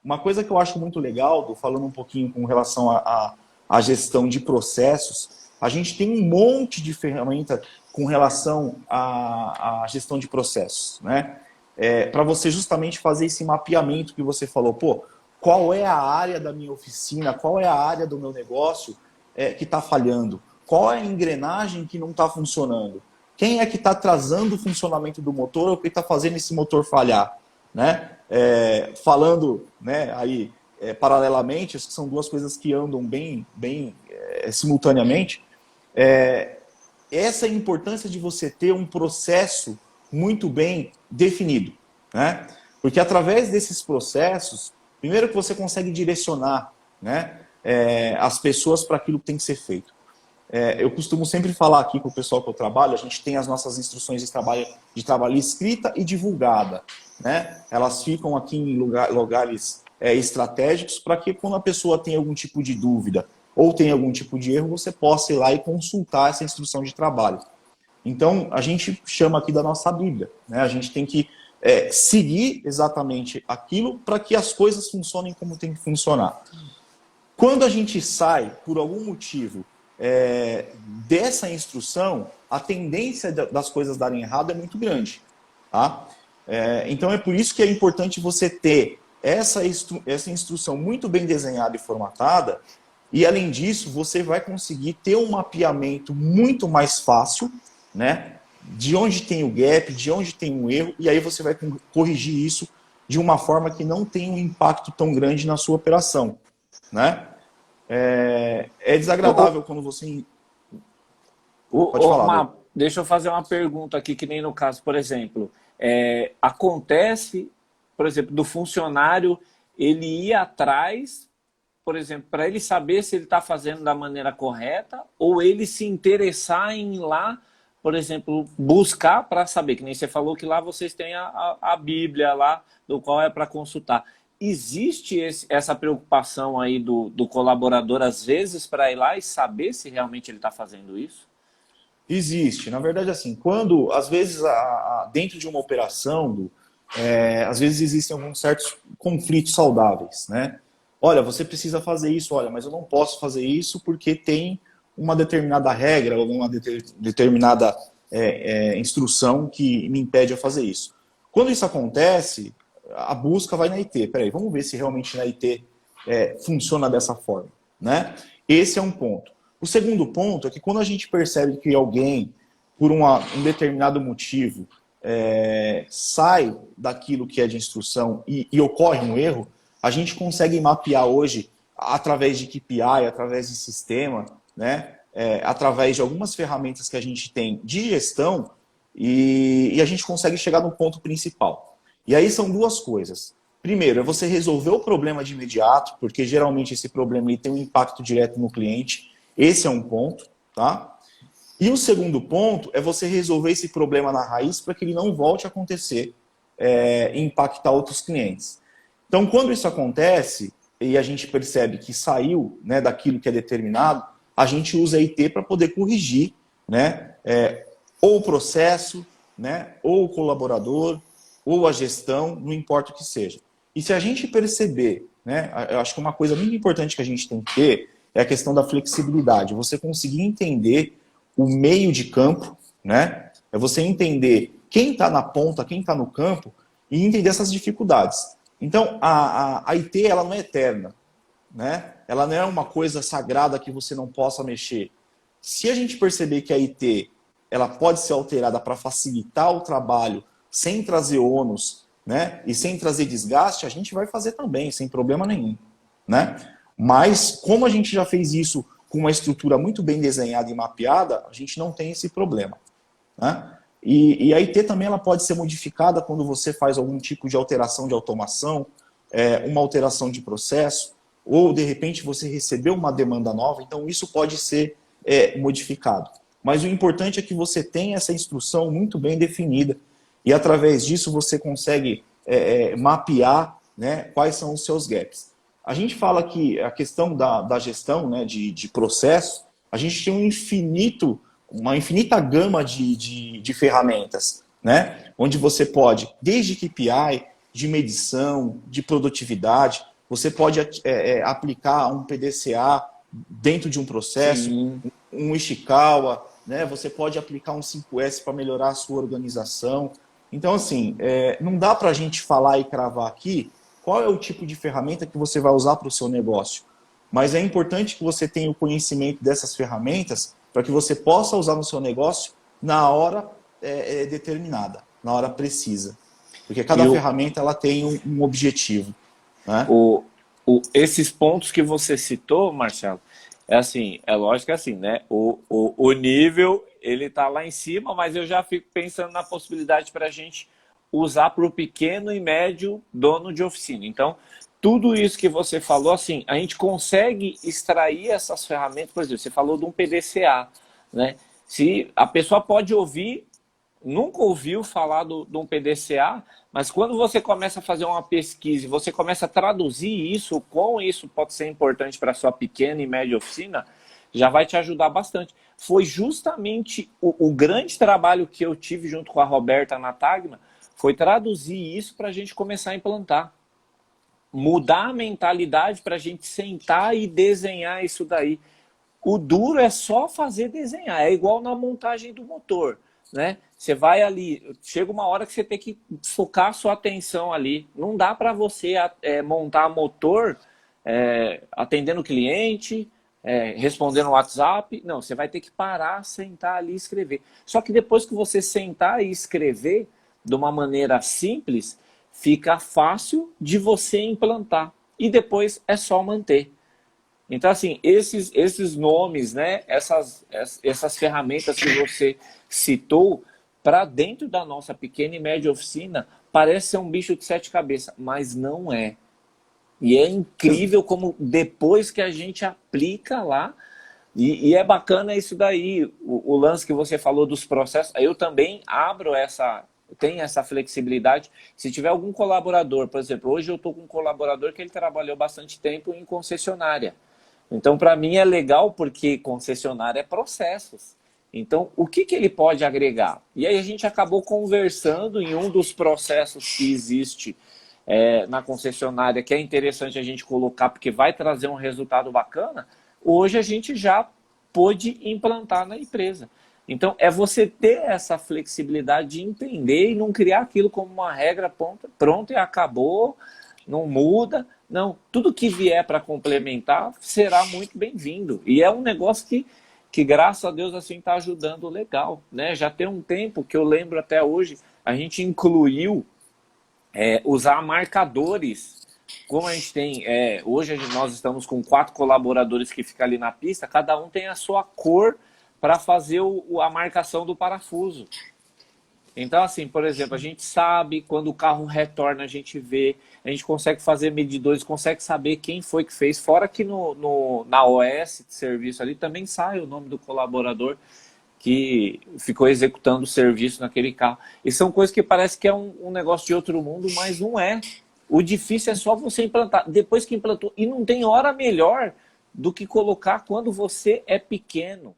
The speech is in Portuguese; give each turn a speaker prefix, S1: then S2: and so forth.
S1: uma coisa que eu acho muito legal, falando um pouquinho com relação à gestão de processos, a gente tem um monte de ferramenta com relação à gestão de processos, né? Para você justamente fazer esse mapeamento que você falou, pô, qual é a área da minha oficina, qual é a área do meu negócio que está falhando, qual é a engrenagem que não está funcionando, quem é que está atrasando o funcionamento do motor ou que está fazendo esse motor falhar, né? Falando, né, aí, paralelamente, acho que são duas coisas que andam bem simultaneamente, essa é a importância de você ter um processo muito bem definido, né? Porque através desses processos, primeiro que você consegue direcionar, né, as pessoas para aquilo que tem que ser feito. Eu costumo sempre falar aqui com o pessoal que eu trabalho, a gente tem as nossas instruções de trabalho escrita e divulgada, né? Elas ficam aqui em lugares estratégicos para que quando a pessoa tem algum tipo de dúvida ou tem algum tipo de erro, você possa ir lá e consultar essa instrução de trabalho. Então, a gente chama aqui da nossa Bíblia, né? A gente tem que seguir exatamente aquilo para que as coisas funcionem como tem que funcionar. Quando a gente sai, por algum motivo, dessa instrução, a tendência das coisas darem errado é muito grande. Tá? Então é por isso que é importante você ter essa instrução muito bem desenhada e formatada, e além disso, você vai conseguir ter um mapeamento muito mais fácil, né? De onde tem o gap, de onde tem o erro, e aí você vai corrigir isso de uma forma que não tem um impacto tão grande na sua operação, né? É desagradável quando você... Pode falar.
S2: Deixa eu fazer uma pergunta aqui, que nem no caso, por exemplo, acontece, por exemplo, do funcionário ele ir atrás, por exemplo, para ele saber se ele está fazendo da maneira correta, ou ele se interessar em ir lá, por exemplo, buscar para saber, que nem você falou que lá vocês têm a Bíblia lá, do qual é para consultar. Existe essa preocupação aí do colaborador, às vezes, para ir lá e saber se realmente ele está fazendo isso?
S1: Existe. Na verdade, assim, quando, às vezes, dentro de uma operação, às vezes existem alguns certos conflitos saudáveis, né? Olha, você precisa fazer isso, olha, mas eu não posso fazer isso porque tem uma determinada regra ou uma determinada instrução que me impede a fazer isso. Quando isso acontece, a busca vai na IT. Peraí, vamos ver se realmente na IT funciona dessa forma, né? Esse é um ponto. O segundo ponto é que quando a gente percebe que alguém, por um determinado motivo, sai daquilo que é de instrução e ocorre um erro, a gente consegue mapear hoje, através de KPI, através de sistema, né? Através de algumas ferramentas que a gente tem de gestão, e a gente consegue chegar no ponto principal. E aí são duas coisas. Primeiro, é você resolver o problema de imediato, porque geralmente esse problema tem um impacto direto no cliente. Esse é um ponto, tá? E o segundo ponto é você resolver esse problema na raiz para que ele não volte a acontecer e impactar outros clientes. Então, quando isso acontece e a gente percebe que saiu, né, daquilo que é determinado, a gente usa a IT para poder corrigir, né, ou o processo, né, ou o colaborador, ou a gestão, não importa o que seja. E se a gente perceber, né, eu acho que uma coisa muito importante que a gente tem que ter é a questão da flexibilidade. Você conseguir entender o meio de campo, né? É você entender quem está na ponta, quem está no campo e entender essas dificuldades. Então, a IT ela não é eterna, né? Ela não é uma coisa sagrada que você não possa mexer. Se a gente perceber que a IT ela pode ser alterada para facilitar o trabalho sem trazer ônus, né? E sem trazer desgaste, a gente vai fazer também, sem problema nenhum, né? Mas, como a gente já fez isso com uma estrutura muito bem desenhada e mapeada, a gente não tem esse problema, né? E a IT também ela pode ser modificada quando você faz algum tipo de alteração de automação, uma alteração de processo, ou, de repente, você recebeu uma demanda nova, então isso pode ser modificado. Mas o importante é que você tenha essa instrução muito bem definida, e, através disso, você consegue mapear, né, quais são os seus gaps. A gente fala que a questão da gestão, né, de processo, a gente tem uma infinita gama de ferramentas, né, onde você pode, desde KPI, de medição, de produtividade, você pode aplicar um PDCA dentro de um processo,
S2: Sim.
S1: um Ishikawa, né? Você pode aplicar um 5S para melhorar a sua organização. Então, assim, não dá para a gente falar e cravar aqui qual é o tipo de ferramenta que você vai usar para o seu negócio. Mas é importante que você tenha o conhecimento dessas ferramentas para que você possa usar no seu negócio na hora determinada, na hora precisa. Porque cada ferramenta ela tem um objetivo. Né?
S2: Esses pontos que você citou, Marcelo, é assim, é lógico que é assim, né? O nível, ele tá lá em cima, mas eu já fico pensando na possibilidade para a gente usar para o pequeno e médio dono de oficina. Então, tudo isso que você falou, assim, a gente consegue extrair essas ferramentas, por exemplo, você falou de um PDCA, né? Se a pessoa pode ouvir, nunca ouviu falar de um PDCA, mas quando você começa a fazer uma pesquisa e você começa a traduzir isso, como isso pode ser importante para a sua pequena e média oficina, já vai te ajudar bastante. Foi justamente o grande trabalho que eu tive junto com a Roberta na Tagma, foi traduzir isso para a gente começar a implantar. Mudar a mentalidade para a gente sentar e desenhar isso daí. O duro é só fazer desenhar, é igual na montagem do motor. Né? Você vai ali, chega uma hora que você tem que focar a sua atenção ali. Não dá para você montar motor atendendo o cliente, respondendo o WhatsApp. Não, você vai ter que parar, sentar ali e escrever. Só que depois que você sentar e escrever de uma maneira simples, fica fácil de você implantar. E depois é só manter. Então, assim, esses nomes, né, essas ferramentas que você citou, para dentro da nossa pequena e média oficina, parece ser um bicho de 7 cabeças, mas não é. E é incrível como depois que a gente aplica lá, e é bacana isso daí, o lance que você falou dos processos, eu também tenho essa flexibilidade. Se tiver algum colaborador, por exemplo, hoje eu estou com um colaborador que ele trabalhou bastante tempo em concessionária. Então, para mim é legal porque concessionária é processos. Então, o que ele pode agregar? E aí a gente acabou conversando em um dos processos que existe na concessionária, que é interessante a gente colocar, porque vai trazer um resultado bacana. Hoje a gente já pôde implantar na empresa. Então, é você ter essa flexibilidade de entender e não criar aquilo como uma regra pronta e acabou, não muda. Não, tudo que vier para complementar será muito bem-vindo. E é um negócio que graças a Deus, assim, está ajudando legal. Né? Já tem um tempo que eu lembro até hoje, a gente incluiu usar marcadores. Como a gente tem, hoje nós estamos com 4 colaboradores que ficam ali na pista, cada um tem a sua cor para fazer a marcação do parafuso. Então, assim, por exemplo, a gente sabe quando o carro retorna, a gente vê, a gente consegue fazer medidores, consegue saber quem foi que fez. Fora que na OS de serviço ali também sai o nome do colaborador que ficou executando o serviço naquele carro. E são coisas que parece que é um negócio de outro mundo, mas não é. O difícil é só você implantar. Depois que implantou, e não tem hora melhor do que colocar quando você é pequeno.